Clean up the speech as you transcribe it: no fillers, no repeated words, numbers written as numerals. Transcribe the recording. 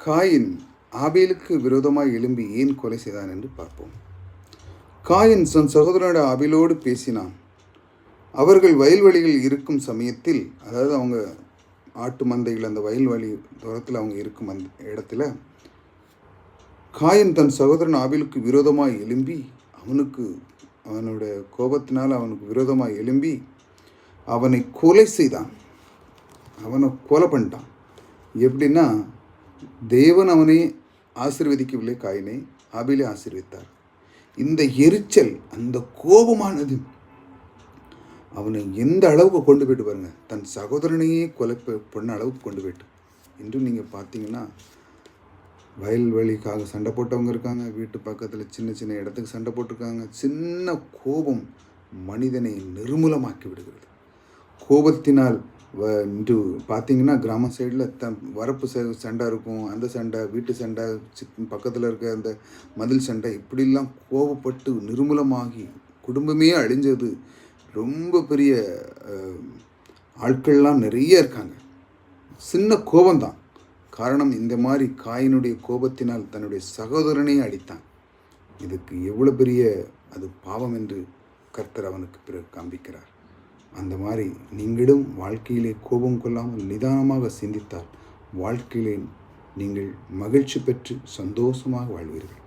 Coin ஆபேலுக்கு விரோதமாய் எழும்பி ஏன் கொலை செய்தான் என்று பார்ப்போம். காயின் தன் சகோதரனோட ஆபேலோடு பேசினான். அவர்கள் வயல்வெளியில் இருக்கும் சமயத்தில், அதாவது அவங்க ஆட்டு மந்தைகள் அந்த வயல்வெளி தூரத்தில் அவங்க இருக்கும் அந்த இடத்துல காயின் தன் சகோதரன் ஆபேலுக்கு விரோதமாய் எழும்பி அவனுடைய கோபத்தினால் அவனுக்கு விரோதமாய் எழும்பி அவனை கொலை செய்தான். அவனை கொலை பண்ணிட்டான். எப்படின்னா, தேவன் அவனை ஆசீர்வதிக்கவில்லை, காயினை ஆபேலை ஆசீர்வித்தார். இந்த எரிச்சல், அந்த கோபமானது அவனை எந்த அளவுக்கு கொண்டு போயிட்டு பாருங்க, தன் சகோதரனையே கொலை பண்ண அளவுக்கு கொண்டு போயிட்டு. இன்றும் நீங்கள் பார்த்தீங்கன்னா வயல்வெளிக்காக சண்டை போட்டவங்க இருக்காங்க, வீட்டு பக்கத்தில் சின்ன சின்ன இடத்துக்கு சண்டை போட்டிருக்காங்க. சின்ன கோபம் மனிதனை நிர்மூலமாக்கி விடுகிறது. கோபத்தினால் இன்று பார்த்தீங்கன்னா கிராம சைடில் வரப்பு சண்டை இருக்கும், அந்த சண்டை, வீட்டு சண்டை, பக்கத்தில் இருக்க அந்த மதில் சண்டை, இப்படிலாம் கோபப்பட்டு நிர்மூலமாகி குடும்பமே அழிஞ்சது. ரொம்ப பெரிய ஆட்கள்லாம் நிறைய இருக்காங்க. சின்ன கோபம்தான் காரணம். இந்த மாதிரி காயினுடைய கோபத்தினால் தன்னுடைய சகோதரனை அடித்தான். இதுக்கு எவ்வளோ பெரிய அது பாவம் என்று கர்த்தர் அவனுக்கு பிறகு காண்பிக்கிறார். அந்த மாதிரி நீங்களும் வாழ்க்கையிலே கோபம் கொள்ளாமல் நிதானமாக சிந்தித்தால் வாழ்க்கையிலே நீங்கள் மகிழ்ச்சி பெற்று சந்தோஷமாக வாழ்வீர்கள்.